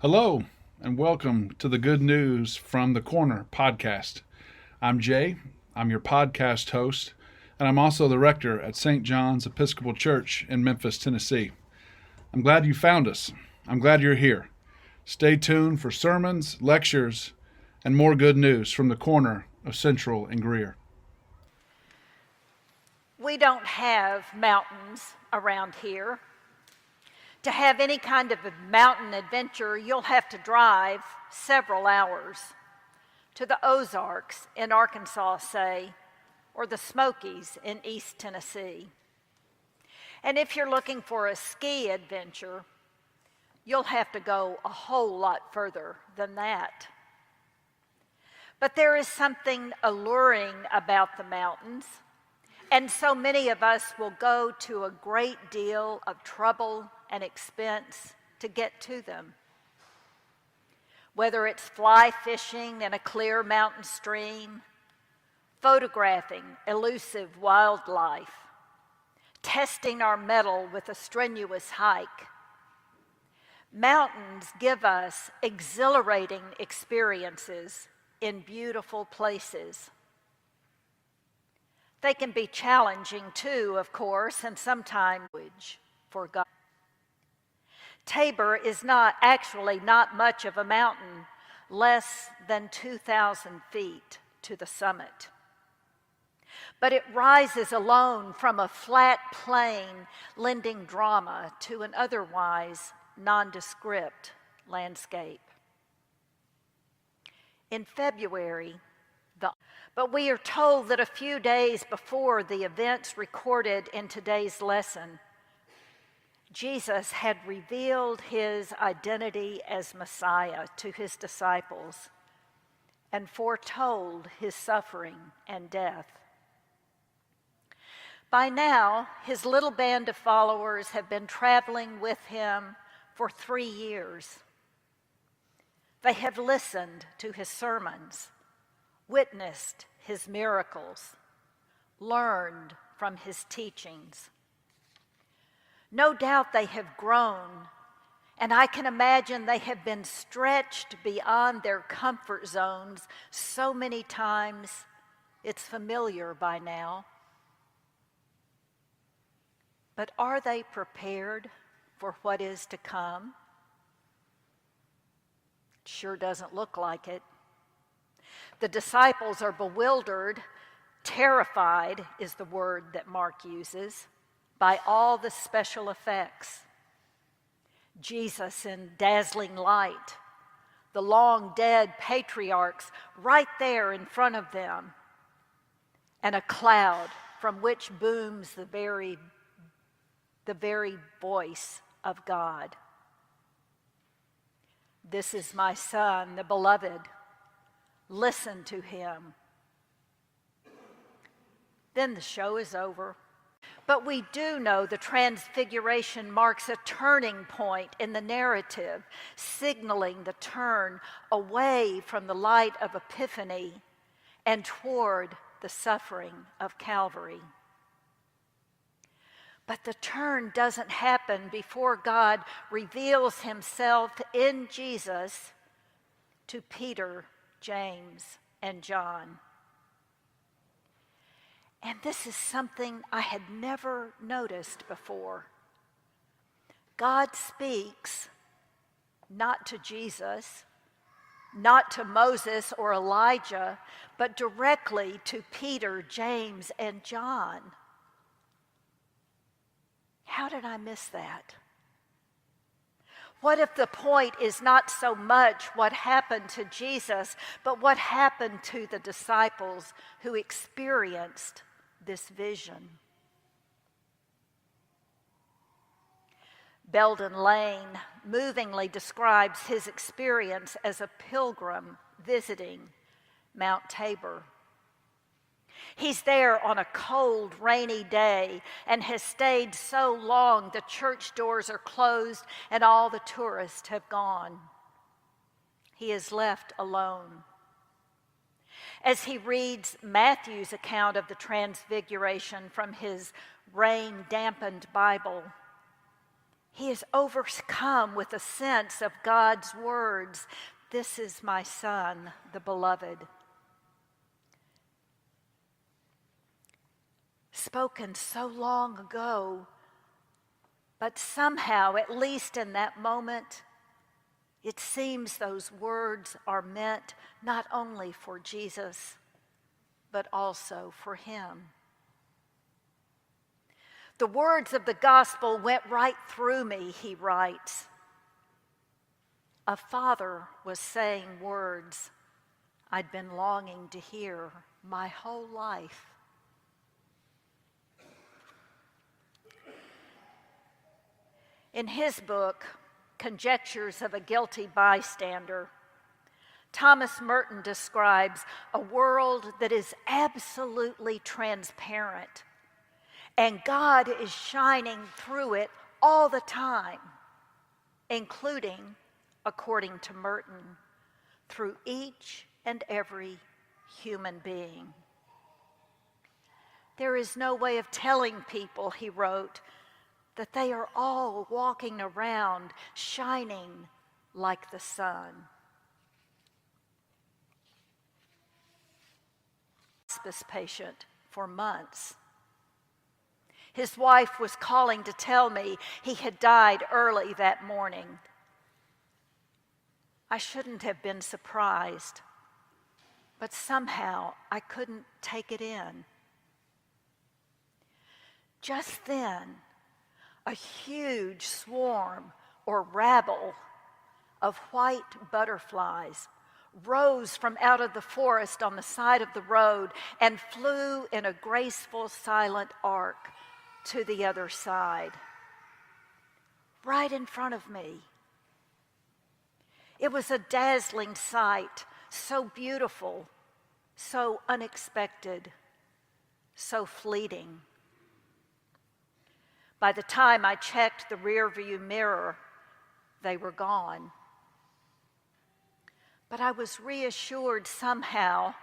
Hello, and welcome to the Good News from the Corner podcast. I'm Jay. I'm your podcast host, and I'm also the rector at St. John's Episcopal Church in Memphis, Tennessee. I'm glad you found us. I'm glad you're here. Stay tuned for sermons, lectures, and more good news from the corner of Central and Greer. We don't have mountains around here. To have any kind of a mountain adventure, you'll have to drive several hours to the Ozarks in Arkansas, say, or the Smokies in East Tennessee. And if you're looking for a ski adventure, you'll have to go a whole lot further than that. But there is something alluring about the mountains, and so many of us will go to a great deal of trouble and expense to get to them. Whether it's fly fishing in a clear mountain stream, photographing elusive wildlife, testing our mettle with a strenuous hike. Mountains give us exhilarating experiences in beautiful places. They can be challenging too, of course, and sometimes for God. Tabor is not much of a mountain, less than 2,000 feet to the summit. But it rises alone from a flat plain, lending drama to an otherwise nondescript landscape. In February, but we are told that a few days before the events recorded in today's lesson, Jesus had revealed his identity as Messiah to his disciples and foretold his suffering and death. By now, his little band of followers have been traveling with him for 3 years. They have listened to his sermons, witnessed his miracles, learned from his teachings. No doubt they have grown, and I can imagine they have been stretched beyond their comfort zones so many times it's familiar by now. But are they prepared for what is to come? It sure doesn't look like it. The disciples are bewildered, terrified is the word that Mark uses, by all the special effects. Jesus in dazzling light, the long dead patriarchs right there in front of them, and a cloud from which booms the very voice of God. This is my son, the beloved. Listen to him. Then the show is over. But we do know the transfiguration marks a turning point in the narrative, signaling the turn away from the light of Epiphany and toward the suffering of Calvary. But the turn doesn't happen before God reveals himself in Jesus to Peter, James, and John. And this is something I had never noticed before. God speaks not to Jesus, not to Moses or Elijah, but directly to Peter, James, and John. How did I miss that? What if the point is not so much what happened to Jesus, but what happened to the disciples who experienced this vision? Belden Lane movingly describes his experience as a pilgrim visiting Mount Tabor. He's there on a cold, rainy day and has stayed so long the church doors are closed and all the tourists have gone. He is left alone. As he reads Matthew's account of the Transfiguration from his rain-dampened Bible, He is overcome with a sense of God's words. This is my Son, the beloved. Spoken so long ago, but somehow, at least in that moment, it seems those words are meant not only for Jesus, but also for him. The words of the gospel went right through me, he writes. A father was saying words I'd been longing to hear my whole life. In his book, Conjectures of a Guilty Bystander, Thomas Merton describes a world that is absolutely transparent, and God is shining through it all the time, including, according to Merton, through each and every human being. There is no way of telling people, he wrote, that they are all walking around shining like the sun. Hospice patient for months. His wife was calling to tell me he had died early that morning. I shouldn't have been surprised, but somehow I couldn't take it in. Just then, a huge swarm or rabble of white butterflies rose from out of the forest on the side of the road and flew in a graceful, silent arc to the other side, right in front of me. It was a dazzling sight, so beautiful, so unexpected, so fleeting. By the time I checked the rearview mirror, they were gone. But I was reassured somehow,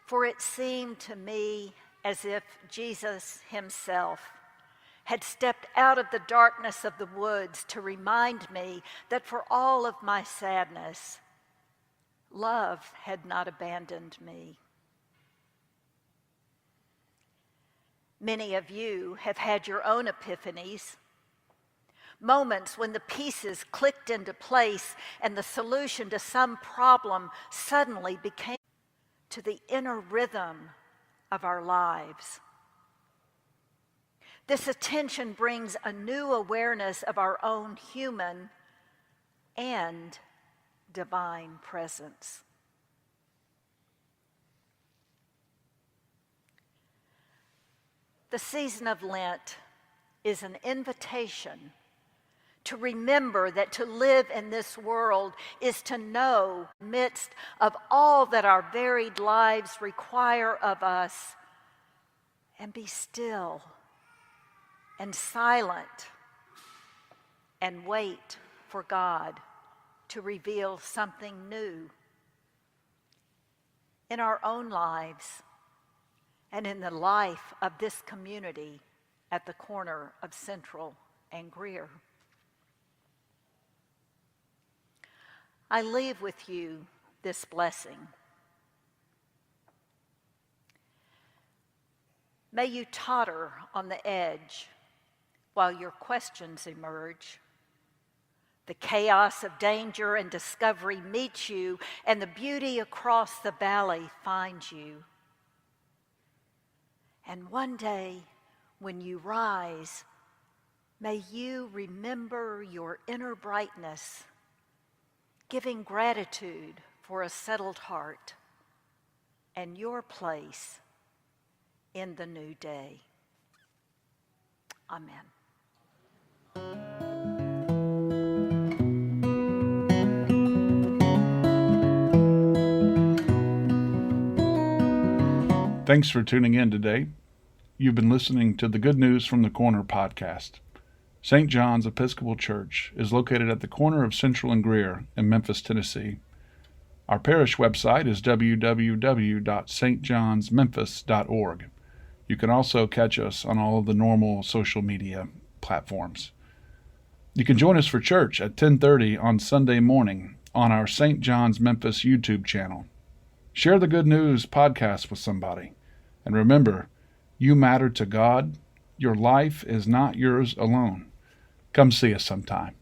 for it seemed to me as if Jesus himself had stepped out of the darkness of the woods to remind me that for all of my sadness, love had not abandoned me. Many of you have had your own epiphanies, moments when the pieces clicked into place and the solution to some problem suddenly became to the inner rhythm of our lives. This attention brings a new awareness of our own human and divine presence. The season of Lent is an invitation to remember that to live in this world is to know, amidst of all that our varied lives require of us, and be still and silent and wait for God to reveal something new in our own lives and in the life of this community at the corner of Central and Greer. I leave with you this blessing. May you totter on the edge while your questions emerge. The chaos of danger and discovery meets you, and the beauty across the valley finds you. And one day, when you rise, may you remember your inner brightness, giving gratitude for a settled heart and your place in the new day. Amen. Thanks for tuning in today. You've been listening to the Good News from the Corner podcast. St. John's Episcopal Church is located at the corner of Central and Greer in Memphis, Tennessee. Our parish website is www.stjohnsmemphis.org. You can also catch us on all of the normal social media platforms. You can join us for church at 10:30 on Sunday morning on our St. John's Memphis YouTube channel. Share the Good News podcast with somebody. And remember, you matter to God. Your life is not yours alone. Come see us sometime.